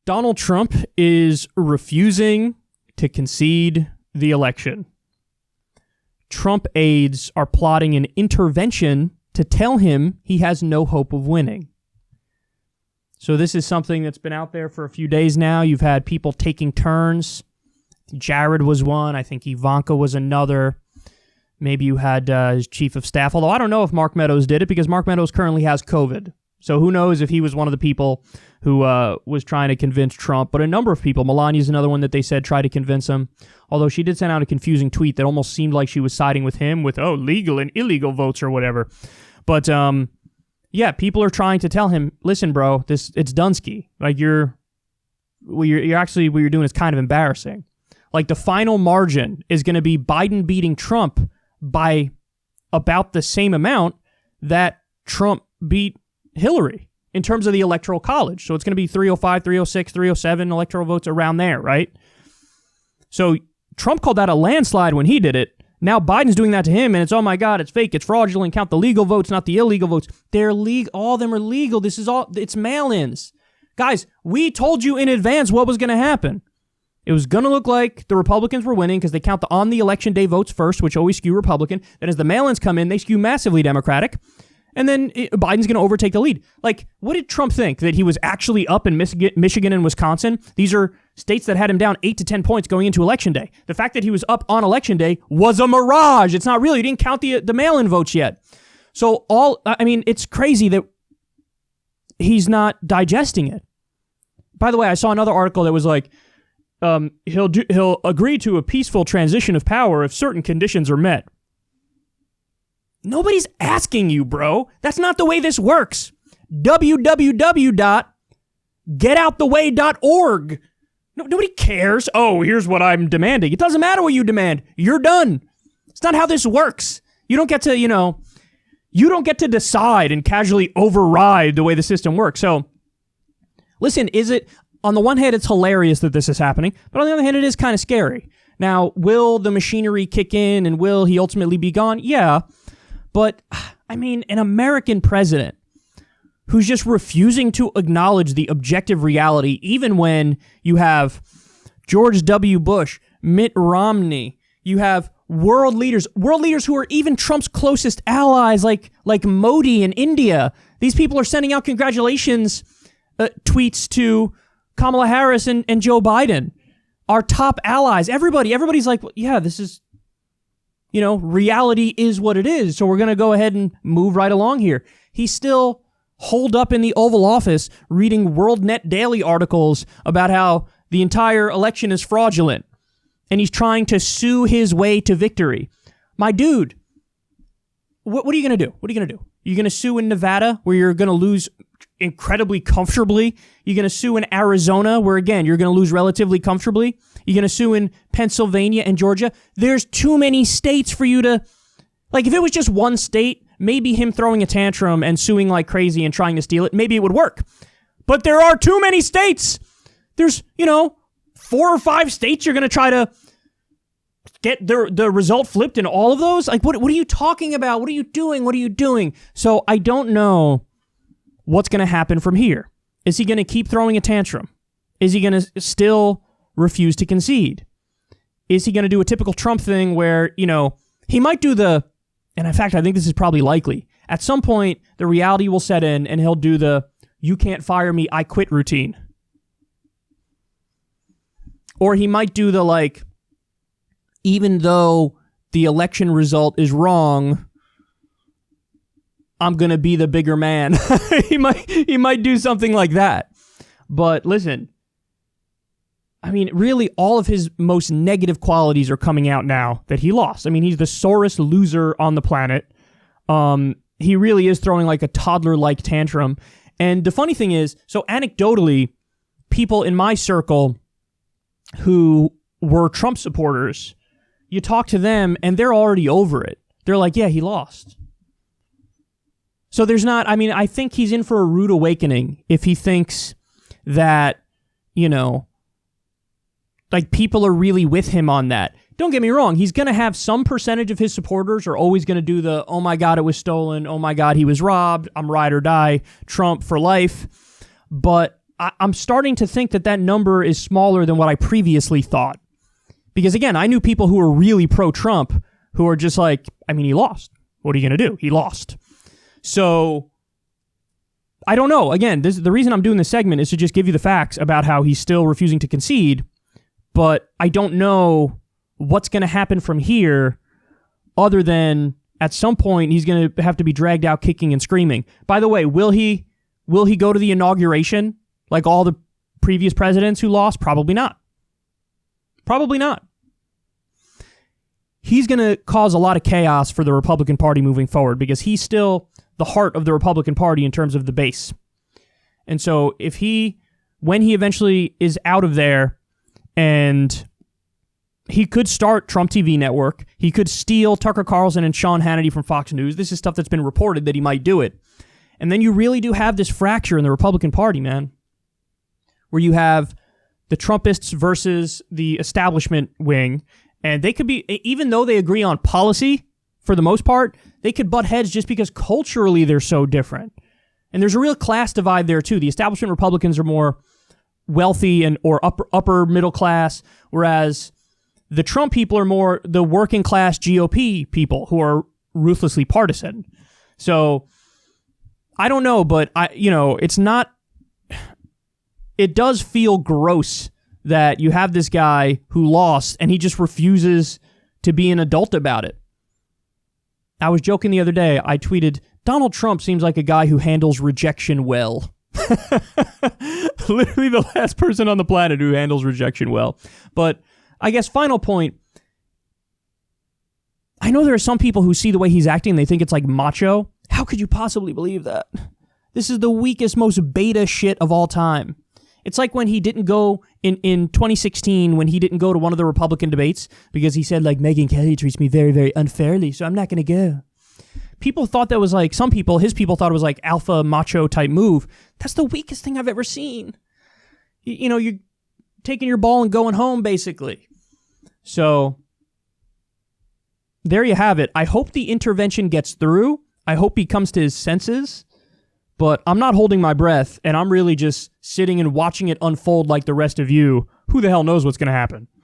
Donald Trump is refusing to concede the election. Trump aides are plotting an intervention to tell him he has no hope of winning. So this is something that's been out there for a few days now. You've had people taking turns. Jared was one. I think Ivanka was another. Maybe you had his chief of staff, although I don't know if Mark Meadows did it because Mark Meadows currently has COVID. So who knows if he was one of the people who was trying to convince Trump. But a number of people, Melania's another one that they said tried to convince him, although she did send out a confusing tweet that almost seemed like she was siding with him with, legal and illegal votes or whatever. But yeah, people are trying to tell him, listen, bro, it's Dunsky. Like you're actually, what you're doing is kind of embarrassing. Like the final margin is going to be Biden beating Trump by about the same amount that Trump beat Hillary in terms of the Electoral College. So it's going to be 305, 306, 307 electoral votes around there, right? So Trump called that a landslide when he did it. Now Biden's doing that to him, and it's, oh my God, it's fake, it's fraudulent, count the legal votes, not the illegal votes. They're legal. All of them are legal. This is all, it's mail-ins. Guys, we told you in advance what was going to happen. It was going to look like the Republicans were winning because they count the on the election day votes first, which always skew Republican. Then as the mail-ins come in, they skew massively Democratic. And then Biden's going to overtake the lead. Like, what did Trump think? That he was actually up in Michigan and Wisconsin? These are states that had him down 8 to 10 points going into Election Day. The fact that he was up on Election Day was a mirage. It's not real. You didn't count the mail-in votes yet. So it's crazy that he's not digesting it. By the way, I saw another article that was like, he'll agree to a peaceful transition of power if certain conditions are met. Nobody's asking you, bro. That's not the way this works. www.getouttheway.org. Nobody cares. Oh, here's what I'm demanding. It doesn't matter what you demand. You're done. It's not how this works. You don't get to, you don't get to decide and casually override the way the system works. So, listen, on the one hand, it's hilarious that this is happening, but on the other hand, it is kind of scary. Now, will the machinery kick in and will he ultimately be gone? Yeah. But, an American president who's just refusing to acknowledge the objective reality, even when you have George W. Bush, Mitt Romney, you have world leaders who are even Trump's closest allies, like Modi in India. These people are sending out congratulations tweets to Kamala Harris and Joe Biden, our top allies. Everybody's like, well, yeah, this is... reality is what it is, so we're going to go ahead and move right along here. He's still holed up in the Oval Office reading WorldNet Daily articles about how the entire election is fraudulent, and he's trying to sue his way to victory. My dude, what are you going to do? What are you going to do? You're going to sue in Nevada, where you're going to lose incredibly comfortably? You're going to sue in Arizona, where, again, you're going to lose relatively comfortably? You're going to sue in Pennsylvania and Georgia? There's too many states for you to... Like, if it was just one state, maybe him throwing a tantrum and suing like crazy and trying to steal it, maybe it would work. But there are too many states. There's, 4 or 5 states you're going to try to get the result flipped in all of those? Like, what are you talking about? What are you doing? What are you doing? So I don't know what's going to happen from here. Is he going to keep throwing a tantrum? Is he going to still refuse to concede? Is he going to do a typical Trump thing where, he might do and in fact, I think this is probably likely. At some point, the reality will set in and he'll do the, you can't fire me, I quit routine. Or he might do the, even though the election result is wrong, I'm going to be the bigger man. He might do something like that. But listen, really all of his most negative qualities are coming out now that he lost. He's the sorest loser on the planet. He really is throwing like a toddler-like tantrum. And the funny thing is, so anecdotally, people in my circle who were Trump supporters, you talk to them and they're already over it. They're like, yeah, he lost. So there's not, I think he's in for a rude awakening if he thinks that, people are really with him on that. Don't get me wrong, he's going to have some percentage of his supporters are always going to do the, oh my God, it was stolen, oh my God, he was robbed, I'm ride or die, Trump for life. But I'm starting to think that number is smaller than what I previously thought. Because again, I knew people who were really pro-Trump who are just like, I mean, he lost. What are you going to do? He lost. So I don't know. Again, the reason I'm doing this segment is to just give you the facts about how he's still refusing to concede, but I don't know what's going to happen from here other than at some point he's going to have to be dragged out kicking and screaming. By the way, will he go to the inauguration like all the previous presidents who lost? Probably not. Probably not. He's going to cause a lot of chaos for the Republican Party moving forward because he's still the heart of the Republican Party in terms of the base. And so when he eventually is out of there, and he could start Trump TV network, he could steal Tucker Carlson and Sean Hannity from Fox News. This is stuff that's been reported that he might do it. And then you really do have this fracture in the Republican Party, man, where you have the Trumpists versus the establishment wing, and they could be, even though they agree on policy for the most part, they could butt heads just because culturally they're so different. And there's a real class divide there too. The establishment Republicans are more wealthy or upper middle class, whereas the Trump people are more the working class GOP people who are ruthlessly partisan. So I don't know, but it's not. It does feel gross that you have this guy who lost and he just refuses to be an adult about it. I was joking the other day. I tweeted, Donald Trump seems like a guy who handles rejection well. Literally the last person on the planet who handles rejection well. But I guess final point, I know there are some people who see the way he's acting, they think it's like macho. How could you possibly believe that? This is the weakest, most beta shit of all time. It's like when he didn't go in 2016, when he didn't go to one of the Republican debates because he said, like, Megyn Kelly treats me very, very unfairly, so I'm not going to go. People thought that was like, his people thought it was like alpha macho type move. That's the weakest thing I've ever seen. You're taking your ball and going home, basically. So there you have it. I hope the intervention gets through. I hope he comes to his senses. But I'm not holding my breath, and I'm really just sitting and watching it unfold like the rest of you. Who the hell knows what's going to happen?